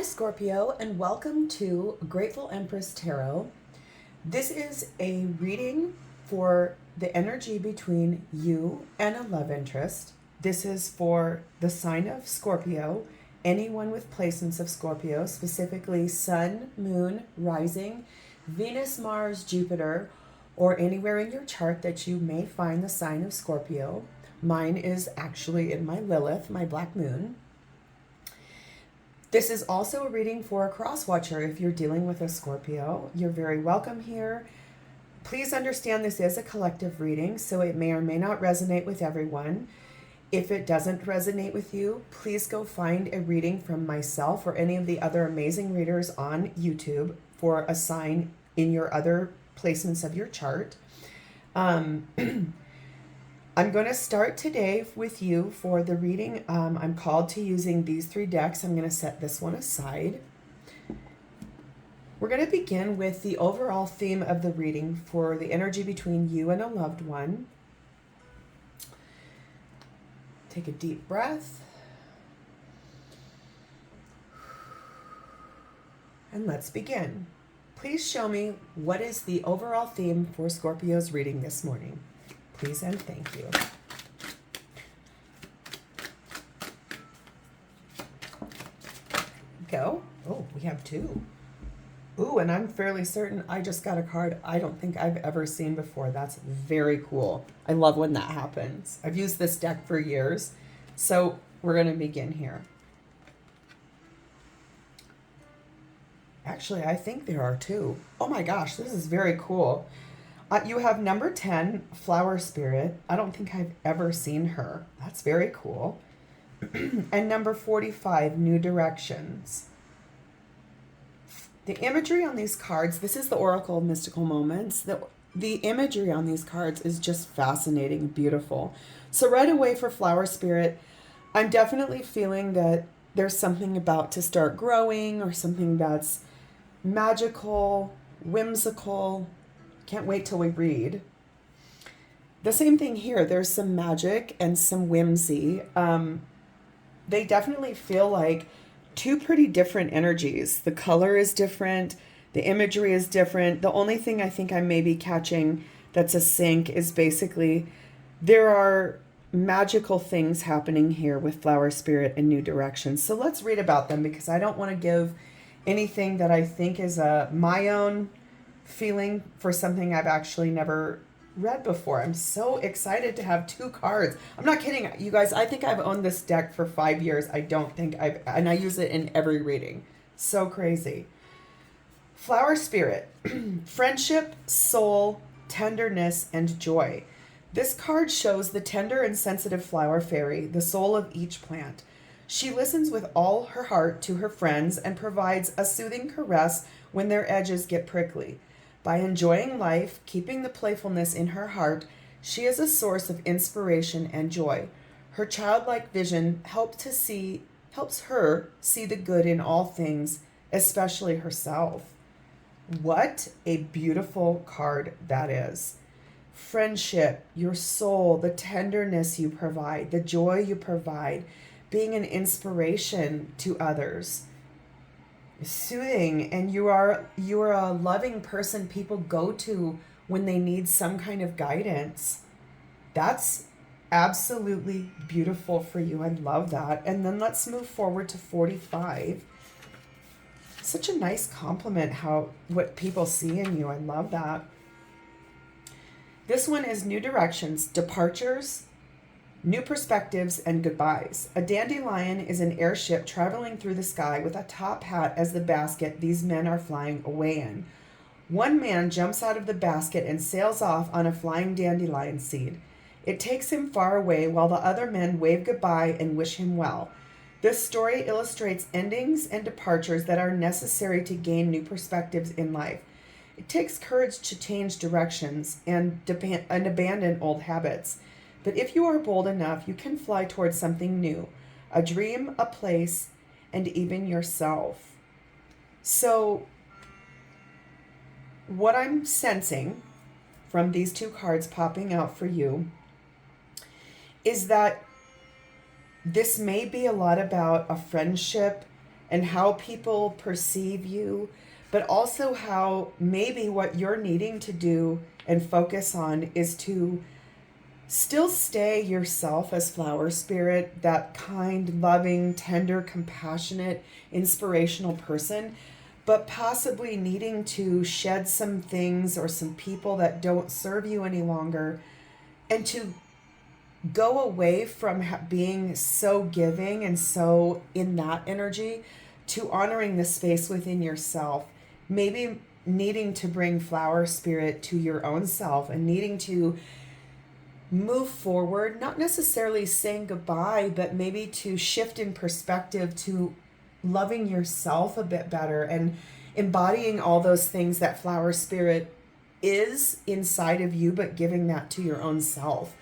Hi Scorpio, and welcome to Grateful Empress Tarot. This is a reading for the energy between you and a love interest. This is for the sign of Scorpio, anyone with placements of Scorpio, specifically Sun, Moon, Rising, Venus, Mars, Jupiter, or anywhere in your chart that you may find the sign of Scorpio. Mine is actually in my Lilith, my black moon. This is also a reading for a cross watcher. If you're dealing with a Scorpio, you're very welcome here. Please understand this is a collective reading, so it may or may not resonate with everyone. If it doesn't resonate with you, please go find a reading from myself or any of the other amazing readers on YouTube for a sign in your other placements of your chart. I'm going to start today with you for the reading. I'm called to using these three decks. I'm going to set this one aside. We're going to begin with the overall theme of the reading for the energy between you and a loved one. Take a deep breath. And let's begin. Please show me what is the overall theme for Scorpio's reading this morning. Please and thank you. Go. Oh, we have two. Ooh, and I'm fairly certain I just got a card I don't think I've ever seen before. That's very cool. I love when that happens. I've used this deck for years. So we're going to begin here. Actually, I think there are two. Oh my gosh, this is very cool. You have number 10, Flower Spirit. I don't think I've ever seen her. That's very cool. And number 45, New Directions. The imagery on these cards, this is the Oracle of Mystical Moments. The imagery on these cards is just fascinating, beautiful. So right away for Flower Spirit, I'm definitely feeling that there's something about to start growing or something that's magical, whimsical. Can't wait till we read. The same thing here. There's some magic and some whimsy. They definitely feel like two pretty different energies. The color is different. The imagery is different. The only thing I think I may be catching that's a sync is basically there are magical things happening here with Flower Spirit and New Directions. So let's read about them because I don't want to give anything that I think is my own feeling for something I've actually never read before. I'm so excited to have two cards. I'm not kidding, you guys. I think I've owned this deck for 5 years. I don't think and I use it in every reading. So crazy. Flower Spirit, friendship, soul, tenderness, and joy. This card shows the tender and sensitive flower fairy, the soul of each plant. She listens with all her heart to her friends and provides a soothing caress when their edges get prickly. By enjoying life, keeping the playfulness in her heart, she is a source of inspiration and joy. Her childlike vision helps her see the good in all things, especially herself. What a beautiful card that is. Friendship, your soul, the tenderness you provide, the joy you provide, being an inspiration to others. Soothing, and you are a loving person people go to when they need some kind of guidance. That's absolutely beautiful for you. I love that. And then let's move forward to 45. Such a nice compliment what people see in you. I love that. This one is New Directions, Departures, New Perspectives, and Goodbyes. A dandelion is an airship traveling through the sky with a top hat as the basket these men are flying away in. One man jumps out of the basket and sails off on a flying dandelion seed. It takes him far away while the other men wave goodbye and wish him well. This story illustrates endings and departures that are necessary to gain new perspectives in life. It takes courage to change directions and abandon old habits. But if you are bold enough, you can fly towards something new, a dream, a place, and even yourself. So what I'm sensing from these two cards popping out for you is that this may be a lot about a friendship and how people perceive you, but also how maybe what you're needing to do and focus on is to still stay yourself as flower spirit, that kind, loving, tender, compassionate, inspirational person, but possibly needing to shed some things or some people that don't serve you any longer, and to go away from being so giving and so in that energy to honoring the space within yourself. Maybe needing to bring flower spirit to your own self and needing to move forward, not necessarily saying goodbye, but maybe to shift in perspective to loving yourself a bit better and embodying all those things that flower spirit is inside of you, but giving that to your own self.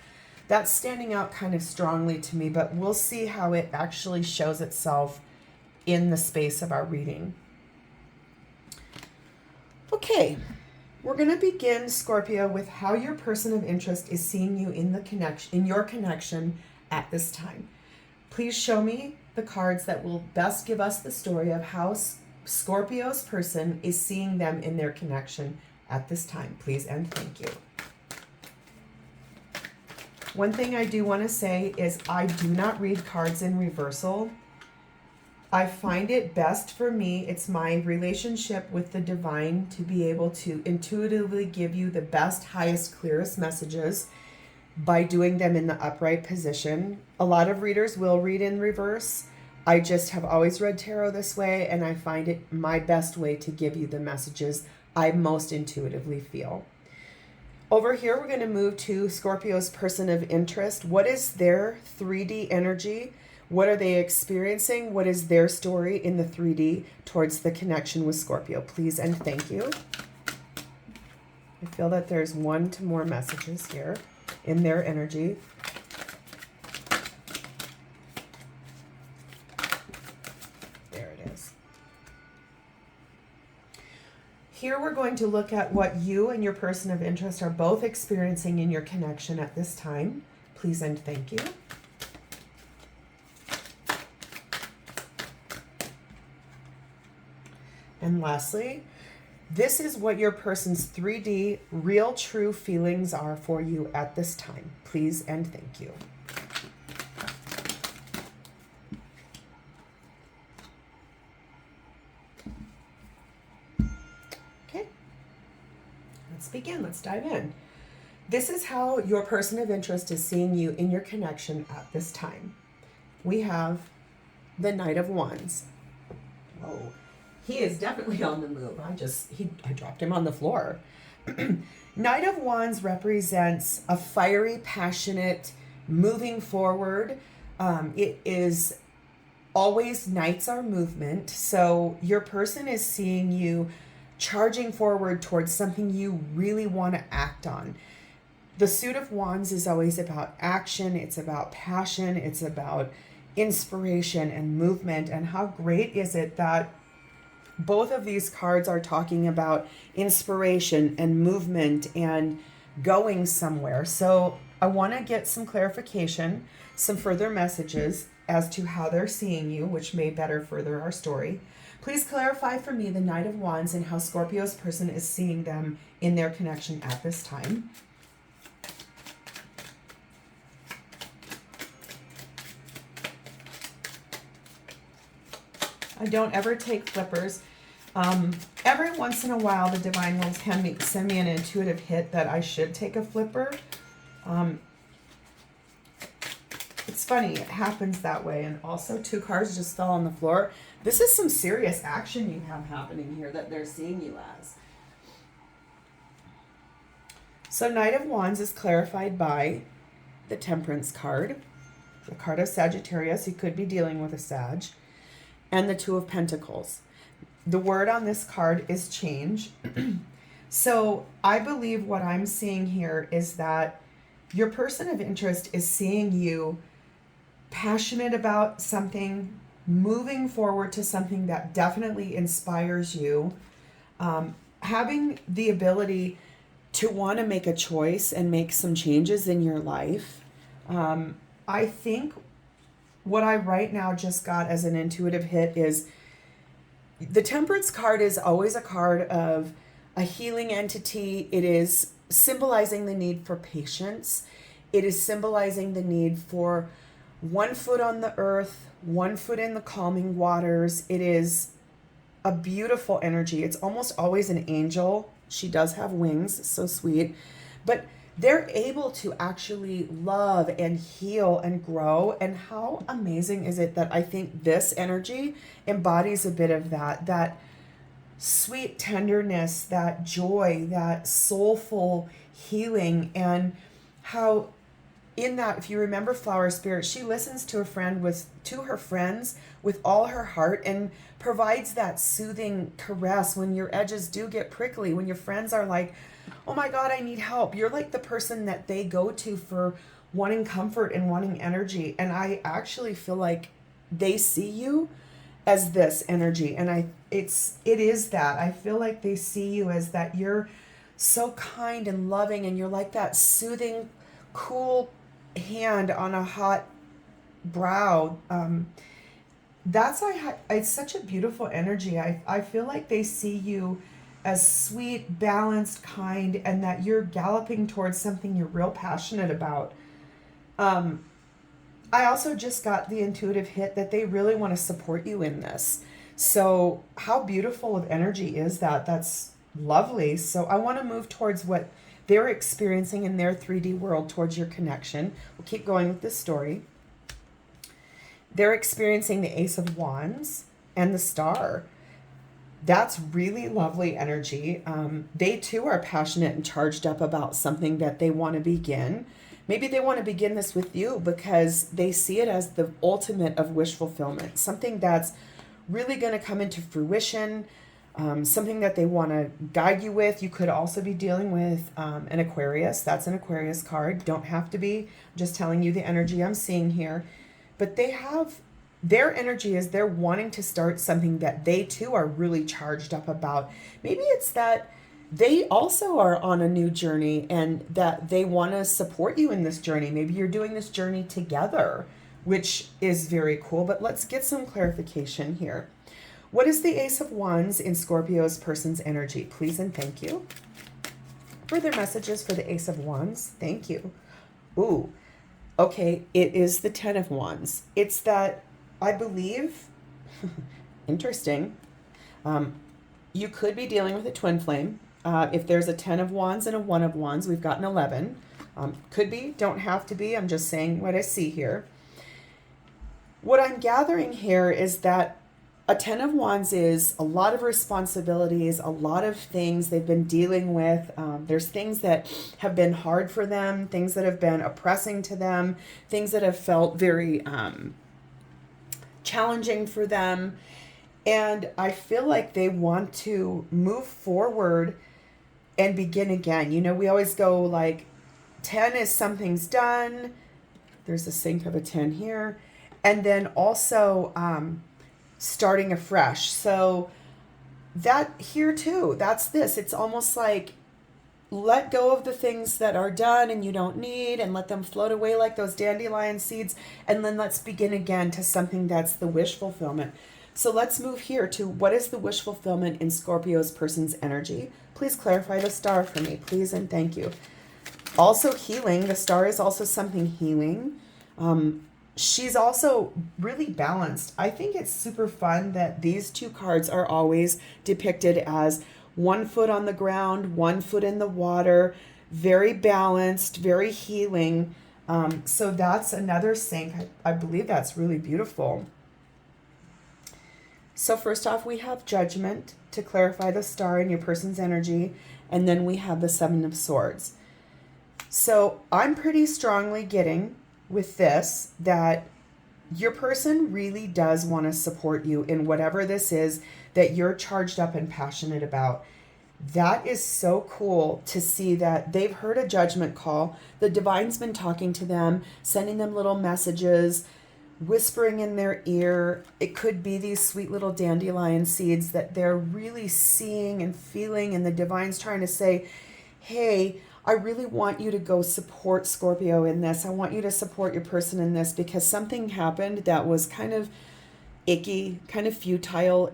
That's standing out kind of strongly to me, but we'll see how it actually shows itself in the space of our reading. Okay, we're going to begin, Scorpio, with how your person of interest is seeing you in your connection at this time. Please show me the cards that will best give us the story of how Scorpio's person is seeing them in their connection at this time. Please and thank you. One thing I do want to say is I do not read cards in reversal. I find it best for me, it's my relationship with the divine, to be able to intuitively give you the best, highest, clearest messages by doing them in the upright position. A lot of readers will read in reverse. I just have always read tarot this way, and I find it my best way to give you the messages I most intuitively feel. Over here, we're going to move to Scorpio's person of interest. What is their 3D energy? What are they experiencing? What is their story in the 3D towards the connection with Scorpio? Please and thank you. I feel that there's one to more messages here in their energy. There it is. Here we're going to look at what you and your person of interest are both experiencing in your connection at this time. Please and thank you. And lastly, this is what your person's 3D real true feelings are for you at this time. Please and thank you. Okay, let's begin. Let's dive in. This is how your person of interest is seeing you in your connection at this time. We have the Knight of Wands. Whoa. He is definitely on the move. I dropped him on the floor. Knight of Wands represents a fiery, passionate, moving forward. It is always knights are movement. So your person is seeing you charging forward towards something you really want to act on. The suit of wands is always about action. It's about passion. It's about inspiration and movement. And how great is it that both of these cards are talking about inspiration and movement and going somewhere. So I want to get some clarification, some further messages as to how they're seeing you, which may better further our story. Please clarify for me the Knight of Wands and how Scorpio's person is seeing them in their connection at this time. I don't ever take flippers. Every once in a while, the divine will send me an intuitive hit that I should take a flipper. It's funny, it happens that way. And also, 2 cards just fell on the floor. This is some serious action you have happening here that they're seeing you as. So Knight of Wands is clarified by the Temperance card, the card of Sagittarius. You could be dealing with a Sag. And the 2 of Pentacles. The word on this card is change. So I believe what I'm seeing here is that your person of interest is seeing you passionate about something, moving forward to something that definitely inspires you, having the ability to want to make a choice and make some changes in your life. I think what I right now just got as an intuitive hit is The Temperance card is always a card of a healing entity. It is symbolizing the need for patience. It is symbolizing the need for one foot on the earth, one foot in the calming waters. It is a beautiful energy. It's almost always an angel. She does have wings, so sweet. But they're able to actually love and heal and grow. And how amazing is it that I think this energy embodies a bit of that sweet tenderness, that joy, that soulful healing. And how in that, if you remember Flower Spirit, she listens to her friends with all her heart and provides that soothing caress when your edges do get prickly, when your friends are like, oh my God, I need help. You're like the person that they go to for wanting comfort and wanting energy. And I actually feel like they see you as this energy. And it is that. I feel like they see you as that you're so kind and loving, and you're like that soothing, cool hand on a hot brow. That's why it's such a beautiful energy. I feel like they see you as sweet, balanced, kind, and that you're galloping towards something you're real passionate about. I also just got the intuitive hit that they really want to support you in this. So how beautiful of energy is that? That's lovely. So I want to move towards what they're experiencing in their 3D world, towards your connection. We'll keep going with this story. They're experiencing the Ace of Wands and the Star. That's really lovely energy. They too are passionate and charged up about something that they want to begin. Maybe they want to begin this with you because they see it as the ultimate of wish fulfillment, something that's really going to come into fruition, something that they want to guide you with. You could also be dealing with an Aquarius. That's an Aquarius card. Don't have to be. I'm just telling you the energy I'm seeing here. But their energy is they're wanting to start something that they too are really charged up about. Maybe it's that they also are on a new journey and that they want to support you in this journey. Maybe you're doing this journey together, which is very cool. But let's get some clarification here. What is the Ace of Wands in Scorpio's person's energy? Please and thank you. Further messages for the Ace of Wands. Thank you. Ooh, okay. It is the Ten of Wands. It's that, I believe, interesting. You could be dealing with a twin flame. If there's a 10 of Wands and a 1 of Wands, we've got an 11. Could be, don't have to be. I'm just saying what I see here. What I'm gathering here is that a 10 of Wands is a lot of responsibilities, a lot of things they've been dealing with. There's things that have been hard for them, things that have been oppressing to them, things that have felt very challenging for them. And I feel like they want to move forward and begin again. You know, we always go like 10 is something's done. There's a sync of a 10 here. And then also starting afresh. So that here too, that's this. It's almost like let go of the things that are done and you don't need and let them float away like those dandelion seeds. And then let's begin again to something that's the wish fulfillment. So let's move here to what is the wish fulfillment in Scorpio's person's energy. Please clarify the Star for me, please and thank you. Also healing. The Star is also something healing. She's also really balanced. I think it's super fun that these two cards are always depicted as 1 foot on the ground, 1 foot in the water, very balanced, very healing. So that's another sync. I believe that's really beautiful. So first off, we have Judgment to clarify the Star in your person's energy. And then we have the 7 of Swords. So I'm pretty strongly getting with this that your person really does want to support you in whatever this is that you're charged up and passionate about. That is so cool to see that they've heard a judgment call. The divine's been talking to them, sending them little messages, whispering in their ear. It could be these sweet little dandelion seeds that they're really seeing and feeling, and the divine's trying to say, hey, I really want you to go support Scorpio in this. I want you to support your person in this because something happened that was kind of icky, kind of futile.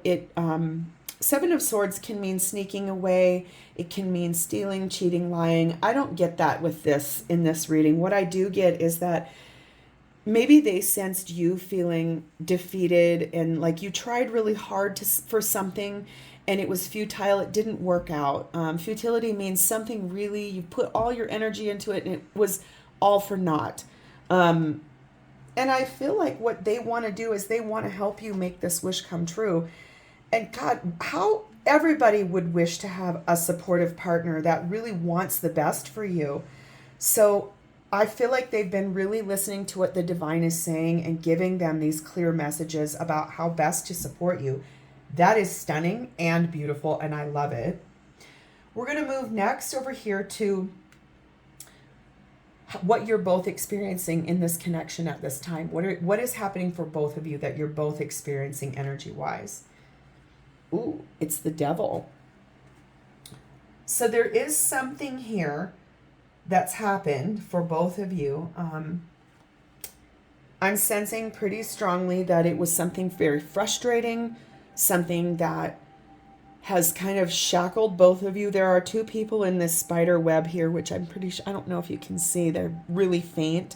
Seven of Swords can mean sneaking away. It can mean stealing, cheating, lying. I don't get that with this in this reading. What I do get is that maybe they sensed you feeling defeated and like you tried really hard for something and it was futile. It didn't work out. Futility means something really, you put all your energy into it and it was all for naught. And I feel like what they want to do is they want to help you make this wish come true. And God, how everybody would wish to have a supportive partner that really wants the best for you. So I feel like they've been really listening to what the divine is saying and giving them these clear messages about how best to support you. That is stunning and beautiful, and I love it. We're going to move next over here to what you're both experiencing in this connection at this time. What is happening for both of you that you're both experiencing energy-wise? Ooh, it's the Devil. So there is something here that's happened for both of you. I'm sensing pretty strongly that it was something very frustrating, something that has kind of shackled both of you. There are two people in this spider web here, which I'm pretty sure, I don't know if you can see, they're really faint.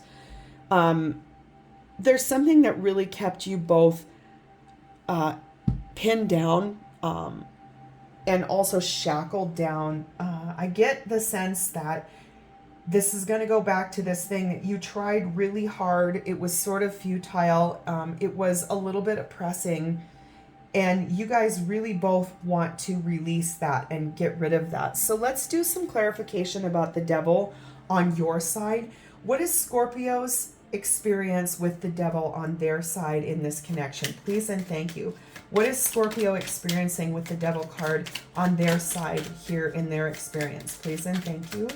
There's something that really kept you both pinned down and also shackled down. I get the sense that this is going to go back to this thing that you tried really hard. It was sort of futile. It was a little bit oppressing. And you guys really both want to release that and get rid of that. So let's do some clarification about the Devil on your side. What is Scorpio's experience with the Devil on their side in this connection? Please and thank you. What is Scorpio experiencing with the Devil card on their side here in their experience? Please and thank you.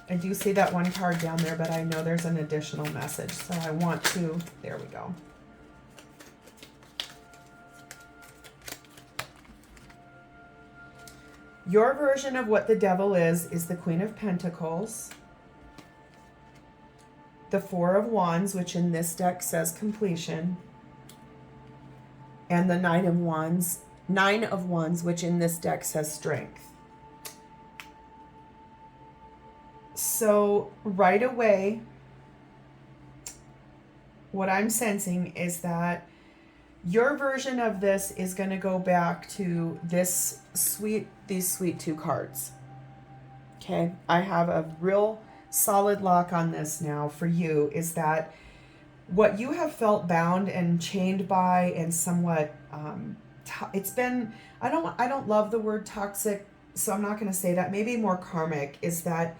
I do see that one card down there, but I know there's an additional message. So I want to, there we go. Your version of what the Devil is the Queen of Pentacles, the Four of Wands, which in this deck says completion, and the Nine of Wands, which in this deck says strength. So right away, what I'm sensing is that your version of this is going to go back to these sweet two cards. Okay, I have a real solid lock on this now for you, is that what you have felt bound and chained by and somewhat, it's been, I don't love the word toxic, so I'm not going to say that, maybe more karmic, is that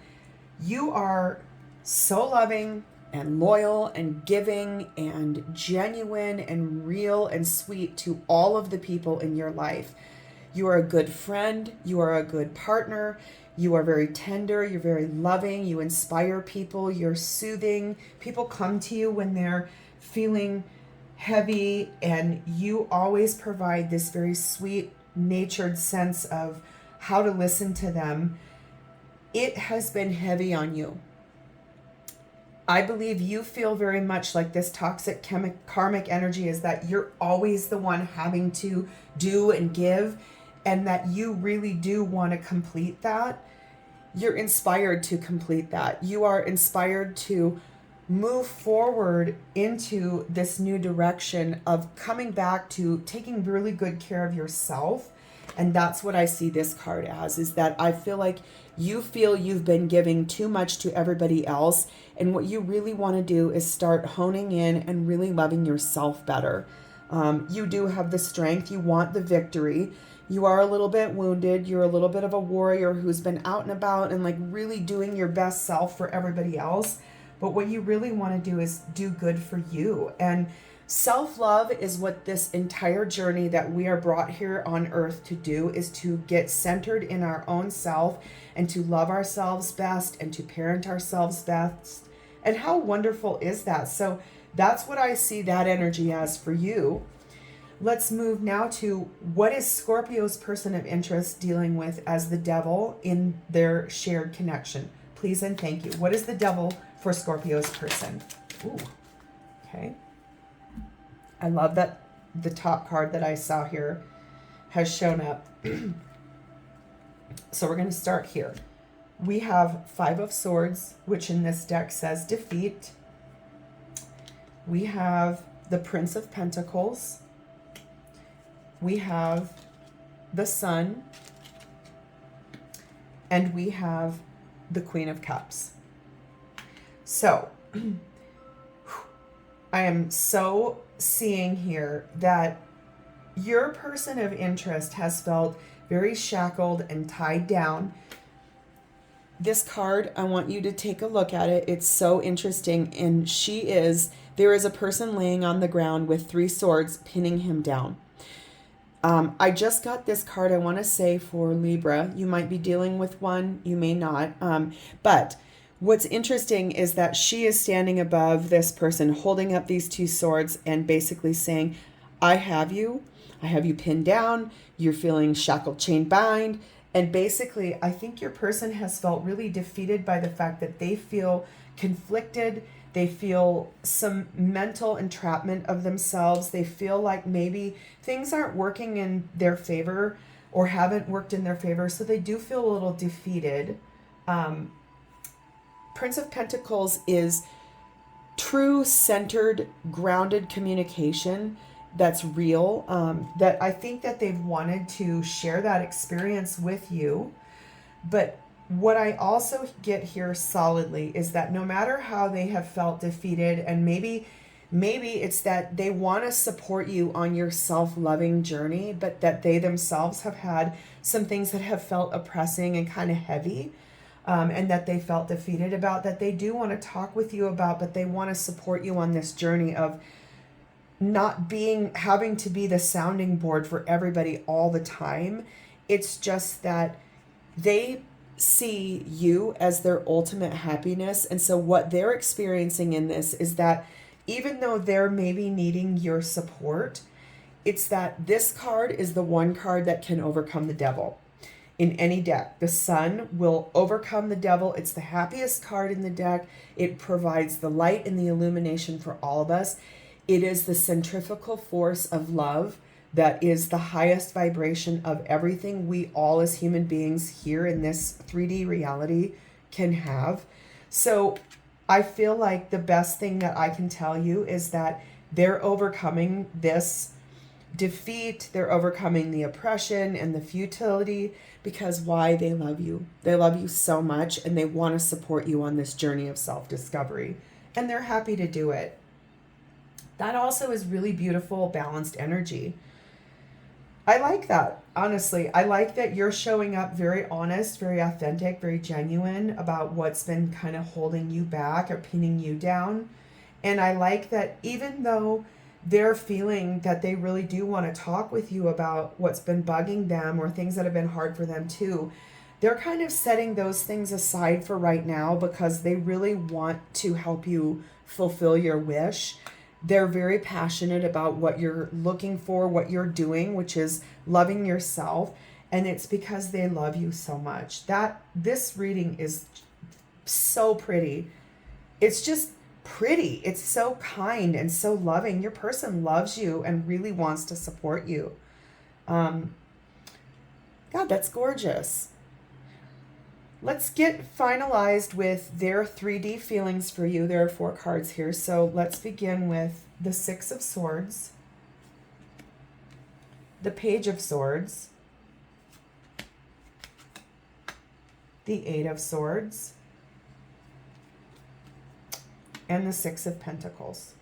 you are so loving and loyal and giving and genuine and real and sweet to all of the people in your life. You are a good friend. You are a good partner. You are very tender. You're very loving. You inspire people. You're soothing. People come to you when they're feeling heavy, and you always provide this very sweet natured sense of how to listen to them. It has been heavy on you. I believe you feel very much like this toxic karmic energy is that you're always the one having to do and give, and that you really do want to complete that. You're inspired to complete that. You are inspired to move forward into this new direction of coming back to taking really good care of yourself. And that's what I see this card as, is that I feel like you feel you've been giving too much to everybody else. And what you really want to do is start honing in and really loving yourself better. You do have the strength. You want the victory. You are a little bit wounded. You're a little bit of a warrior who's been out and about and like really doing your best self for everybody else. But what you really want to do is do good for you. And self-love is what this entire journey that we are brought here on earth to do, is to get centered in our own self and to love ourselves best and to parent ourselves best. And how wonderful is that? So that's what I see that energy as for you. Let's move now to what is Scorpio's person of interest dealing with as the Devil in their shared connection. Please and thank you. What is the Devil for Scorpio's person? Ooh, okay. I love that the top card that I saw here has shown up. So we're going to start here. We have Five of Swords, which in this deck says defeat. We have the Prince of Pentacles. We have the Sun. And we have the Queen of Cups. So, I am so seeing here that your person of interest has felt very shackled and tied down. This card, I want you to take a look at it. It's so interesting. And there is a person laying on the ground with 3 swords pinning him down. I just got this card, I want to say, for Libra. You might be dealing with one, you may not. But what's interesting is that she is standing above this person, holding up these 2 swords and basically saying, I have you pinned down, you're feeling shackled, chain bind. And basically, I think your person has felt really defeated by the fact that they feel conflicted. They feel some mental entrapment of themselves. They feel like maybe things aren't working in their favor or haven't worked in their favor. So they do feel a little defeated. Prince of Pentacles is true, centered, grounded communication that's real. That I think that they've wanted to share that experience with you. But what I also get here solidly is that no matter how they have felt defeated, and maybe it's that they want to support you on your self-loving journey, but that they themselves have had some things that have felt oppressing and kind of heavy, and that they felt defeated about, that they do want to talk with you about, but they want to support you on this journey of not having to be the sounding board for everybody all the time. It's just that they see you as their ultimate happiness. And so what they're experiencing in this is that even though they're maybe needing your support, it's that this card is the one card that can overcome the devil in any deck. The Sun will overcome the devil. It's the happiest card in the deck. It provides the light and the illumination for all of us. It is the centrifugal force of love that is the highest vibration of everything we all as human beings here in this 3D reality can have. So I feel like the best thing that I can tell you is that they're overcoming this defeat. They're overcoming the oppression and the futility because why? They love you. They love you so much, and they want to support you on this journey of self-discovery, and they're happy to do it. That also is really beautiful, balanced energy. I like that, honestly. I like that you're showing up very honest, very authentic, very genuine about what's been kind of holding you back or pinning you down. And I like that even though they're feeling that they really do want to talk with you about what's been bugging them or things that have been hard for them too, they're kind of setting those things aside for right now because they really want to help you fulfill your wish. They're very passionate about what you're looking for, what you're doing, which is loving yourself. And it's because they love you so much. This reading is so pretty. It's just pretty. It's so kind and so loving. Your person loves you and really wants to support you. God, that's gorgeous. Let's get finalized with their 3D feelings for you. There are 4 cards here. So let's begin with the 6 of Swords, the Page of Swords, the 8 of Swords, and the 6 of Pentacles.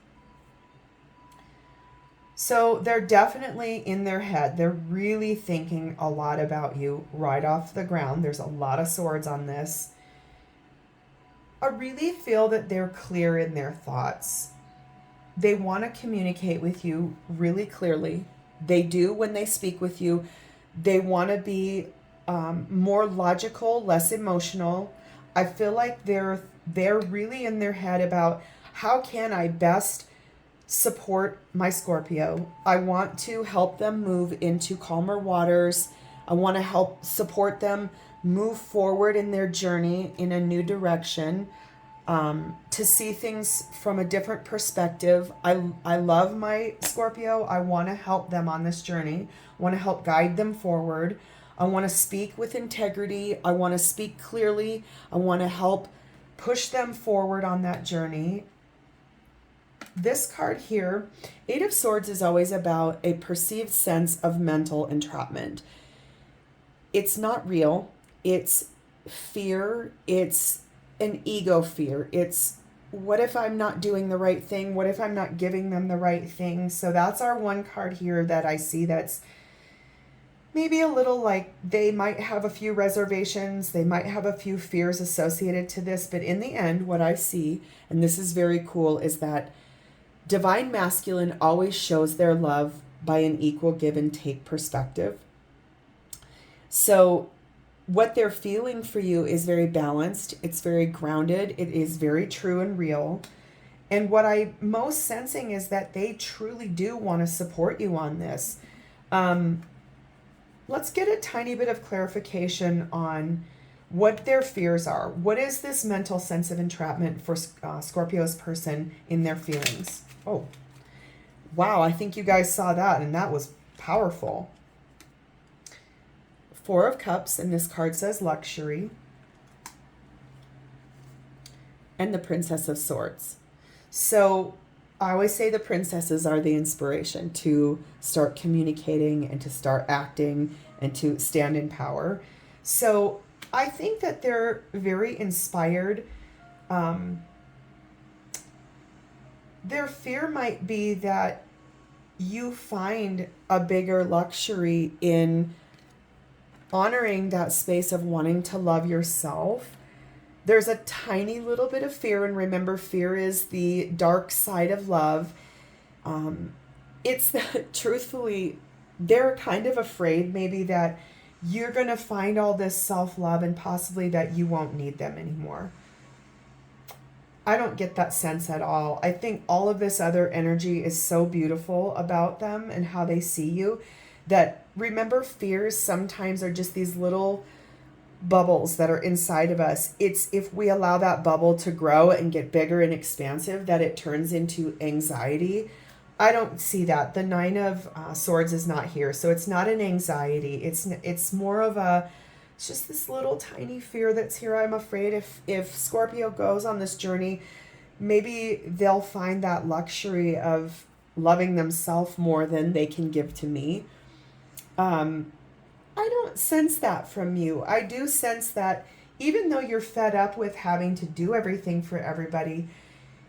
So they're definitely in their head. They're really thinking a lot about you right off the ground. There's a lot of swords on this. I really feel that they're clear in their thoughts. They want to communicate with you really clearly. They do when they speak with you. They want to be more logical, less emotional. I feel like they're really in their head about how can I best support my Scorpio. I want to help them move into calmer waters. I want to help support them move forward in their journey in a new direction. to see things from a different perspective. I love my Scorpio. I want to help them on this journey. I want to help guide them forward. I want to speak with integrity. I want to speak clearly. I want to help push them forward on that journey. This card here, Eight of Swords, is always about a perceived sense of mental entrapment. It's not real. It's fear. It's an ego fear. It's, what if I'm not doing the right thing? What if I'm not giving them the right thing? So that's our one card here that I see that's maybe a little like they might have a few reservations. They might have a few fears associated to this. But in the end, what I see, and this is very cool, is that Divine Masculine always shows their love by an equal give and take perspective. So what they're feeling for you is very balanced. It's very grounded. It is very true and real. And what I'm most sensing is that they truly do want to support you on this. Let's get a tiny bit of clarification on what their fears are. What is this mental sense of entrapment for Scorpio's person in their feelings? Oh, wow. I think you guys saw that, and that was powerful. Four of Cups, and this card says luxury. And the Princess of Swords. So I always say the princesses are the inspiration to start communicating and to start acting and to stand in power. So I think that they're very inspired. Their fear might be that you find a bigger luxury in honoring that space of wanting to love yourself. There's a tiny little bit of fear, and remember, fear is the dark side of love. It's that, truthfully, they're kind of afraid maybe that you're going to find all this self-love and possibly that you won't need them anymore. I don't get that sense at all. I think all of this other energy is so beautiful about them and how they see you, that, remember, fears sometimes are just these little bubbles that are inside of us. It's if we allow that bubble to grow and get bigger and expansive that it turns into anxiety. I don't see that. The Nine of Swords is not here, so it's not an anxiety. It's more of a, it's just this little tiny fear that's here. I'm afraid if Scorpio goes on this journey, maybe they'll find that luxury of loving themselves more than they can give to me. I don't sense that from you. I do sense that even though you're fed up with having to do everything for everybody,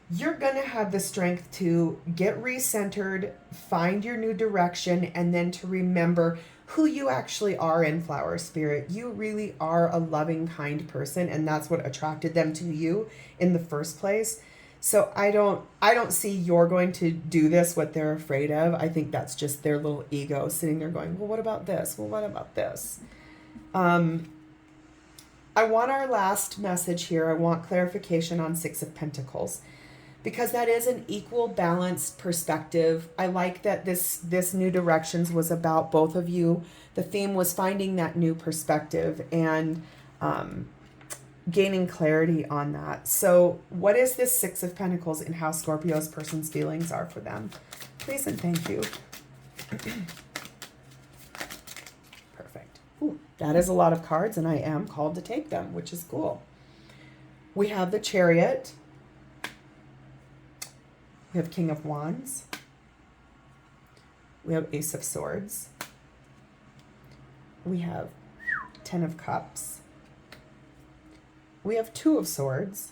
you're going to have the strength to get recentered, find your new direction, and then to remember who you actually are in Flower Spirit. You really are a loving, kind person, and that's what attracted them to you in the first place. So I don't see you're going to do this, what they're afraid of. I think that's just their little ego sitting there going, well, what about this? Well, what about this? I want our last message here. I want clarification on Six of Pentacles, because that is an equal, balanced perspective. I like that this New Directions was about both of you. The theme was finding that new perspective and gaining clarity on that. So what is this Six of Pentacles and how Scorpio's person's feelings are for them? Please and thank you. Perfect. Ooh, that is a lot of cards, and I am called to take them, which is cool. We have the Chariot. We have King of Wands. We have Ace of Swords. We have Ten of Cups. We have Two of Swords.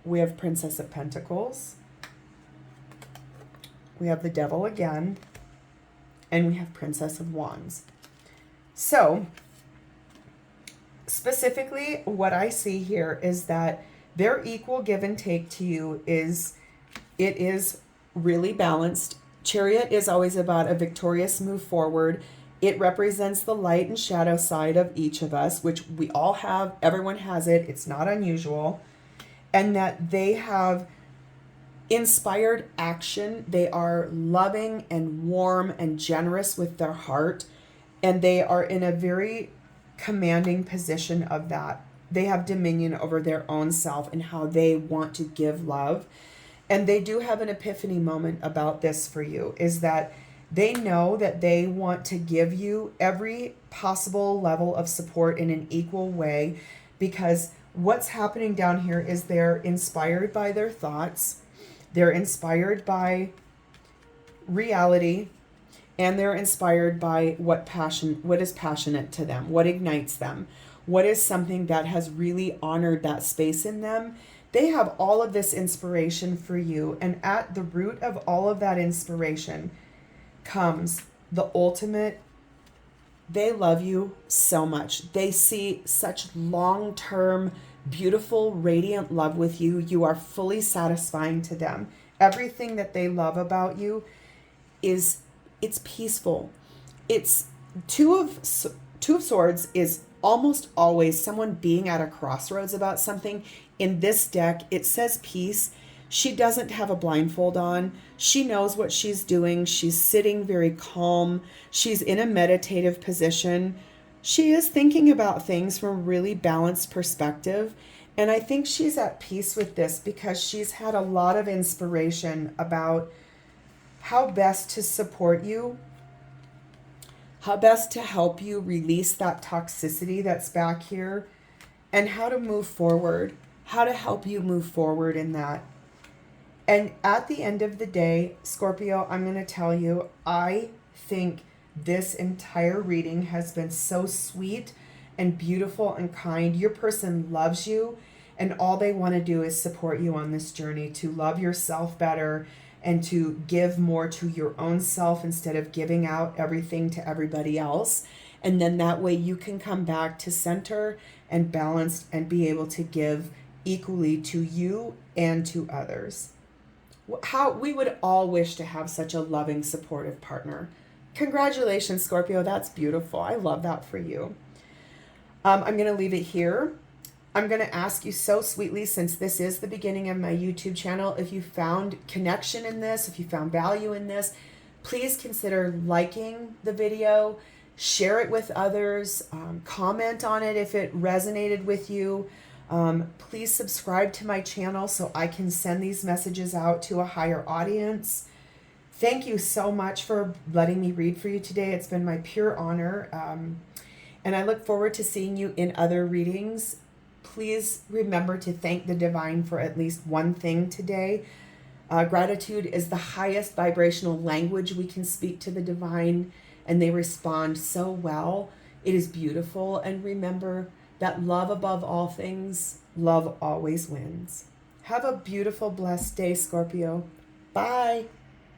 We have Princess of Pentacles. We have the Devil again. And we have Princess of Wands. So, specifically, what I see here is that their equal give and take to you is really balanced. Chariot is always about a victorious move forward. It represents the light and shadow side of each of us, which we all have. Everyone has it. It's not unusual. And that they have inspired action. They are loving and warm and generous with their heart. And they are in a very commanding position of that. they have dominion over their own self and how they want to give love. And they do have an epiphany moment about this for you, is that they know that they want to give you every possible level of support in an equal way, because what's happening down here is they're inspired by their thoughts, they're inspired by reality, and they're inspired by what is passionate to them, what ignites them, what is something that has really honored that space in them. They have all of this inspiration for you, and at the root of all of that inspiration comes the ultimate. They love you so much. They see such long-term, beautiful, radiant love with you. You are fully satisfying to them. Everything that they love about you it's peaceful. It's two of swords is almost always someone being at a crossroads about something. In this deck, it says peace. She doesn't have a blindfold on. She knows what she's doing. She's sitting very calm. She's in a meditative position. She is thinking about things from a really balanced perspective. And I think she's at peace with this because she's had a lot of inspiration about how best to support you, how best to help you release that toxicity that's back here, and how to move forward, how to help you move forward in that. And at the end of the day, Scorpio, I'm going to tell you, I think this entire reading has been so sweet and beautiful and kind. Your person loves you, and all they want to do is support you on this journey to love yourself better and to give more to your own self instead of giving out everything to everybody else. And then that way you can come back to center and balanced and be able to give equally to you and to others. How we would all wish to have such a loving, supportive partner. Congratulations, Scorpio. That's beautiful. I love that for you. I'm going to leave it here. I'm going to ask you so sweetly, since this is the beginning of my YouTube channel, if you found connection in this, if you found value in this, please consider liking the video, share it with others, comment on it if it resonated with you. Please subscribe to my channel so I can send these messages out to a higher audience. Thank you so much for letting me read for you today. It's been my pure honor. And I look forward to seeing you in other readings. Please remember to thank the divine for at least one thing today. Gratitude is the highest vibrational language we can speak to the divine, and they respond so well. It is beautiful. And remember that love above all things, love always wins. Have a beautiful, blessed day, Scorpio. Bye.